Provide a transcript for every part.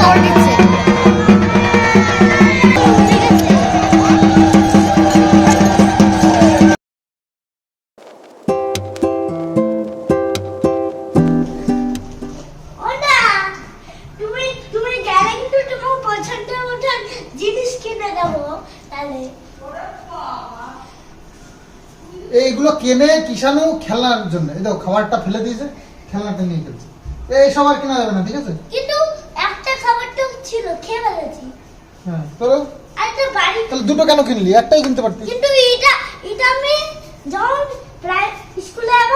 দৌড় দিচ্ছে। এইগুলো কেনে কিষানু খেলনার জন্য, এই দেখো খাবারটা ফেলে দিয়েছে, খেলনাটা নিয়ে খেলছে। এই সব আর কেনা যাবে না, ঠিক আছে? কিন্তু একটা খাবারটা ছিল, খেয়ে ফেলেছি। হ্যাঁ তোর আরেকটা বাড়ি, তাহলে দুটো কেন কিনলি? একটাই কিনতে পারতিস। কিন্তু এটা আমি যখন প্রায় স্কুলে যাব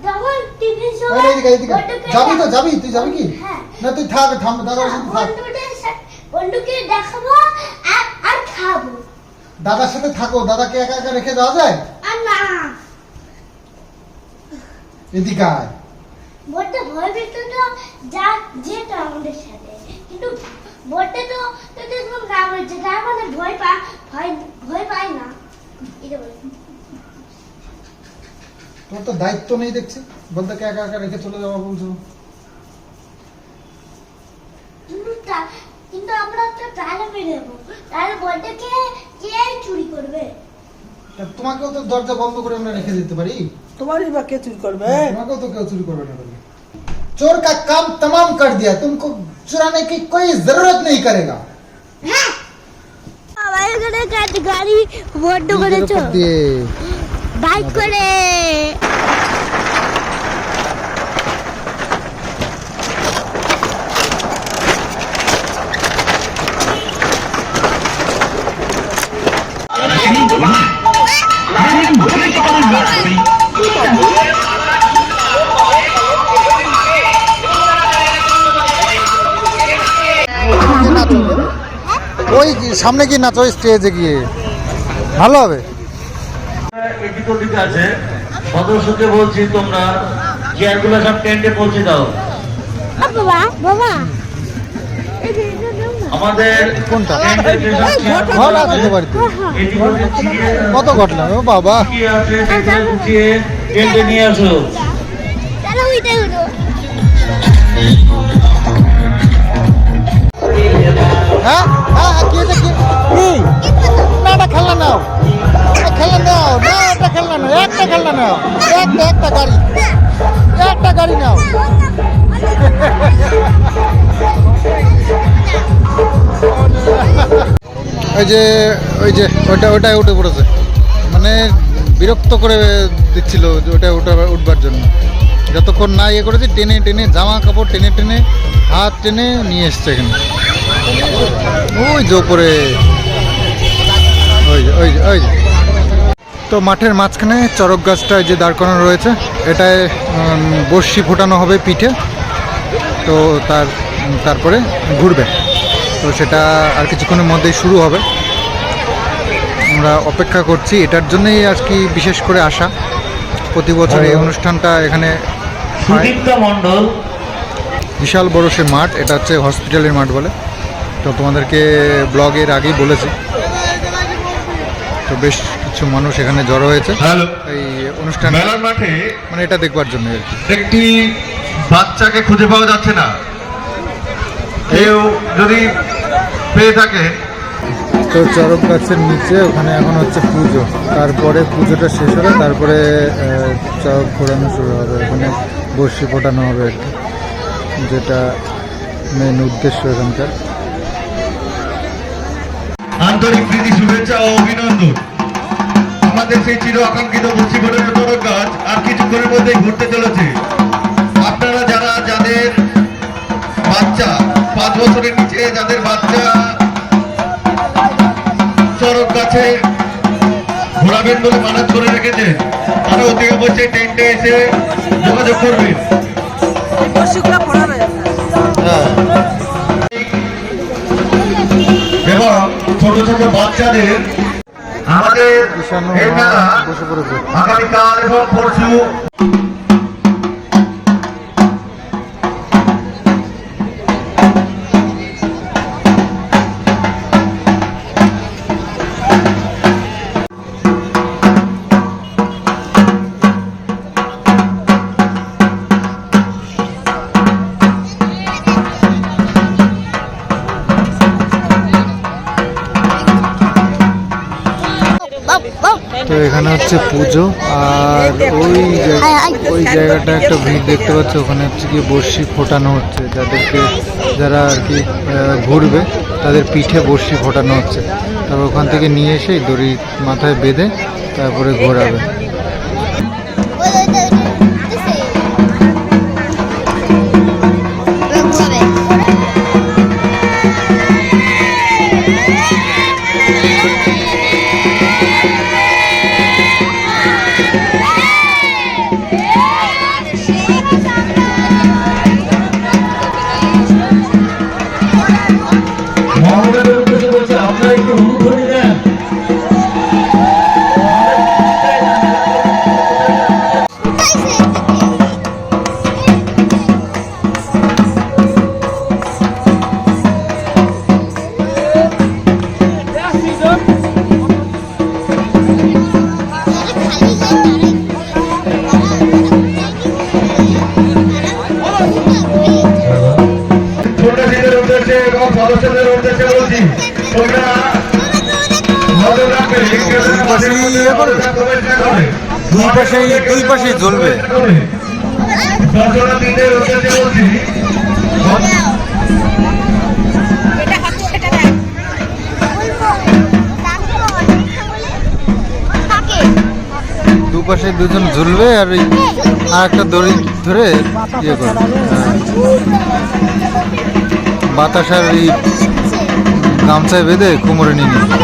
তখন টিফিন সময় যাবি তো যাবি, তুই যাবি কি? হ্যাঁ। না তুই থাক, দাদার সাথে থাক। বন্ধুকে দেখাবো আর খাবো। দাদার সাথে থাকো, দাদাকে একা একা রেখে দেওয়া যায়? আর না, এদিকে আয়। বড় ভয় পেত তো যেটা আমাদের সাথে, কিন্তু বড়টা তো একদম গা বলছে, তার মানে ভয় পায় না। এটা বলে তোর তো দায়িত্ব নেই দেখছি, বলতেকে একা একা রেখে চলে যাওয়া বলছো। কিন্তু আমরা তো তাহলে বেরোবো, তাহলে বড়টাকে কে চুরি করবে? তোমাকেও তো দরজা বন্ধ করে আমরা রেখে দিতে পারি। तुम्हारी बात क्या चुरी करबे? তোমাকেও তো কেউ চুরি করবে না। चोर का काम तमाम कर दिया, तुमको चुराने की कोई जरूरत नहीं करेगा। আমার এখানে গাড়ি বন্ধ করেছো, বাইক করে। ওই সামনে কি নাচো স্টেজে গিয়ে, ভালো হবে। এদিক ওদিক আছে, সদস্যকে বলছি তোমরা চেয়ারগুলো সব টেন্টে পৌঁছে দাও। বাবা আমাদের কোনটা? টেন্টের যে সব চেয়ারগুলো ঘর আছে আছে, তো বাড়িতে? এদিক ওদিক ছিঁড়ে কত ঘটলাম ও বাবা। কি আছে সেগুলো গুছিয়ে টেন্টে নিয়ে আসো। চলো ওইটাই হলো। হ্যাঁ হ্যাঁ কি হয়েছে কি? না এটা খেলনা নাও, খেলনা নাও না, এটা খেলনা নাও, একটা খেলনা নাও, একটা গাড়ি নাও। ওটাই উঠে পড়েছে, মানে বিরক্ত করে দিচ্ছিল ওটা উঠবার জন্য। যতক্ষণ না ইয়ে করেছি, টেনে টেনে জামা কাপড় টেনে টেনে হাত টেনে নিয়ে এসছে এখানে। ওই যে ওপরে, ওই যে তো মাঠের মাঝখানে চড়ক গাছটা যে দাঁড় করানো রয়েছে, এটায় বড়শি ফোটানো হবে পিঠে, তো তারপরে ঘুরবে। তো সেটা আর কিছুক্ষণের মধ্যেই শুরু হবে। আমরা অপেক্ষা করছি, এটার জন্যই আর কি বিশেষ করে আসা। প্রতি বছর এই অনুষ্ঠানটা এখানে সুদীপ্তা মণ্ডল, বিশাল বড় সে মাঠ, এটা হচ্ছে হসপিটালের মাঠ বলে। তো তোমাদেরকে ব্লগের আগেই বলেছি। তো বেশ কিছু মানুষ এখানে জড়ো হয়েছে এই অনুষ্ঠান মেলার মাঠে, মানে এটা দেখবার জন্য আর কি। একটি বাচ্চাকে খুঁজে পাওয়া যাচ্ছে না, কেউ যদি পেয়ে থাকে। তো চড়ক গাছের নিচে ওখানে এখন হচ্ছে পুজো, তারপরে পুজোটা শেষ হবে, তারপরে চড়ক ঘোরানো শুরু হবে, ওখানে বড়শি ফোটানো হবে আর কি, যেটা মেন উদ্দেশ্য এখানকার। আন্তরিক প্রীতি, শুভেচ্ছা ও অভিনন্দন। আমাদের সেই চির আকাঙ্ক্ষিত বর্ষি ফোটানো চড়ক গাছ আর কিছুক্ষণের মধ্যেই ঘুরতে চলেছে। আপনারা যাদের বাচ্চা 5 বছরের নিচে, যাদের বাচ্চা চড়ক গাছে ঘোরাবেন বলে মানত করে রেখেছেন, তারা অতি অবশ্যই টেন্টে এসে যোগাযোগ করবেন। এবং ছোট ছোট বাচ্চাদের আমাদের এই মেলা আগামীকাল এবং পরশু তো এখানে হচ্ছে পুজো, আর ওই জায়গাটা একটা ভিড় দেখতে পাচ্ছ, ওখানে হচ্ছে কি বড়শি ফোটানো হচ্ছে, যারা আর কি ঘুরবে তাদের পিঠে বড়শি ফোটানো হচ্ছে। তারপর ওখান থেকে নিয়ে এসে দড়ি মাথায় বেঁধে তারপরে ঘোরাবে। মহানগরের উদ্দেশ্যে বলছে আপনারা একটু হুড়ুধুরি দেন। সন্ন্যাসীদের উদ্দেশ্যে এবং সদস্যদের উদ্দেশ্যে বলছি, তোমরা নজর রাখবে মাঠের মধ্যে প্রবেশ না করে। দুই পাশেই জ্বলবে। দর্শনার্থীদের উদ্দেশ্যে বলছি, দুপাশে দুজন ঝুলবে আর একটা দড়ি ধরে ইয়ে করবে, বাতাসার এই গামছায় বেঁধে কোমরে নিয়ে নিবে।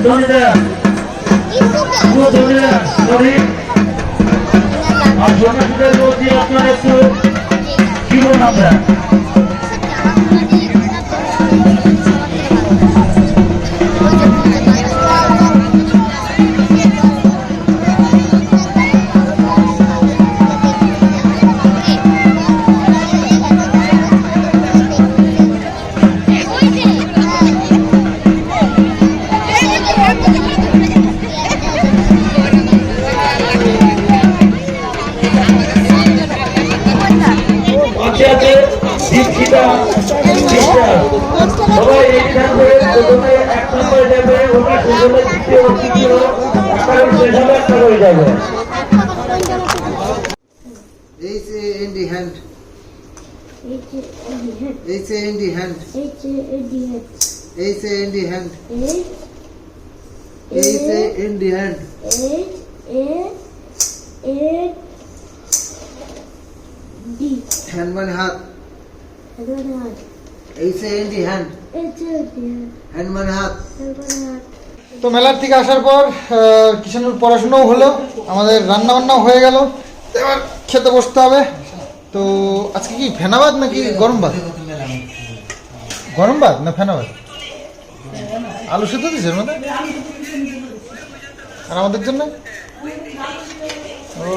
ধ্বনি দেন, ধ্বনি দেন, সরি। আর সন্ন্যাসীদের বলছি আপনারা একটু শিরোনাম দেন। সবাই এইখান থেকে প্রথমে এক নম্বরে যাবে, ওটা প্রথমে দ্বিতীয় তৃতীয় সেভাবে একটা হয়ে যাবে। in the hand. in the hand. in the hand. in the hand. hand one हाथ ऐसे in the hand. hand one हाथ. তো মেলার থেকে আসার পর কিষাণুর পড়াশোনাও হলো, আমাদের রান্না বান্নাও হয়ে গেল, এবার খেতে বসতে হবে। তো আজকে কি ফেনাবাদ নাকি গরম ভাত? গরম ভাত না ফেনাবাদ? আলু সেদ্ধ দিয়েছে এর মধ্যে? আর আমাদের জন্য? ও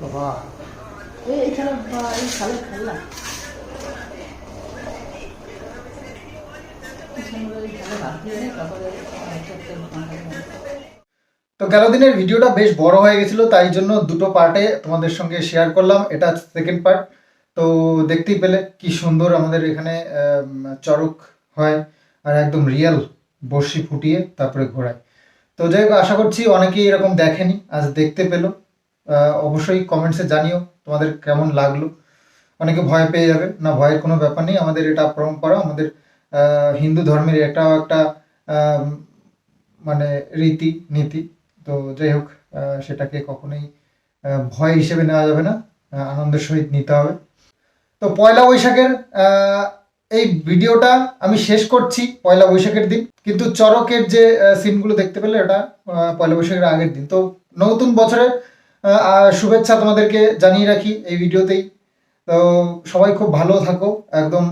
বাবা। বাবা তো গেল দিনের ভিডিওটা বেশ বড় হয়ে গেছিল, তাই জন্য দুটো পার্টে তোমাদের সঙ্গে শেয়ার করলাম। এটা সেকেন্ড পার্ট। তো দেখতেই পেলে কি সুন্দর আমাদের এখানে চড়ক হয়, আর একদম রিয়েল বড়শি ফুটিয়ে তারপরে ঘোরায়। তো যাই হোক, আশা করছি অনেকেই এরকম দেখেনি, আজ দেখতে পেলো। অবশ্যই কমেন্টসে জানিও তোমাদের কেমন লাগলো। অনেকে ভয় পেয়ে যাবে, না ভয়ের কোনো ব্যাপার নেই। আমাদের এটা পরম্পরা, আমাদের হিন্দু ধর্মের এটাও একটা মানে রীতি নীতি। তো যাই হোক, সেটাকে কখনোই ভয় হিসেবে নেওয়া যাবে না, আনন্দের সহিত নিতে হবে। তো পয়লা বৈশাখের এই ভিডিওটা আমি শেষ করছি পয়লা বৈশাখের দিন, কিন্তু চড়কের যে সিনগুলো দেখতে পেলে এটা পয়লা বৈশাখের আগের দিন। তো নতুন বছরের শুভেচ্ছা তোমাদেরকে জানিয়ে রাখি এই ভিডিওতেই। তো সবাই খুব ভালো থাকো, একদম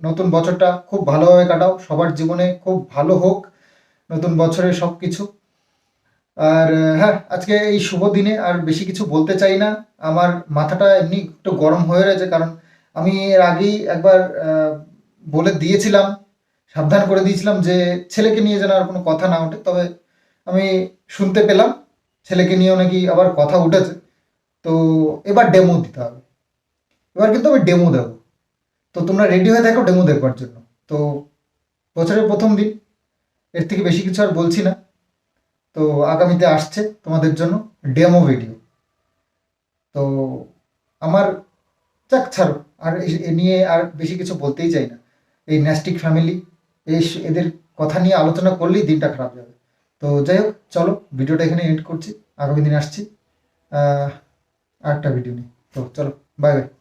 নতুন বছরটা খুব ভালোভাবে কাটাও, সবার জীবনে খুব ভালো হোক নতুন বছরের সব কিছু। আর হ্যাঁ, আজকে এই শুভ দিনে আর বেশি কিছু বলতে চাই না। আমার মাথাটা এমনি একটু গরম হয়ে রয়েছে, কারণ আমি এর আগেই একবার বলে দিয়েছিলাম, সাবধান করে দিয়েছিলাম যে ছেলেকে নিয়ে যেন আর কোনো কথা না ওঠে। তবে আমি শুনতে পেলাম ছেলেকে নিয়েও নাকি আবার কথা উঠেছে। তো এবার ডেমো দিতে হবে, এবার কিন্তু আমি ডেমো দেবো। তো তোমরা রেডি হয়ে থাকো ডেমো দেখবার জন্য। তো বছরের প্রথম দিন, এর থেকে বেশি কিছু আর বলছি না। তো আগামীতে আসছে তোমাদের জন্য ডেমো ভিডিও। তো আমার যাক ছাড়ো, আর এ নিয়ে আর বেশি কিছু বলতেই চাই না। এই ন্যাস্টিক ফ্যামিলি, এদের কথা নিয়ে আলোচনা করলেই দিনটা খারাপ যাবে। তো যাই হোক, চলো ভিডিওটা এখানে এন্ড করছি। আগামী দিন আসছি আরেকটা ভিডিও নিয়ে। তো চলো, বাই বাই।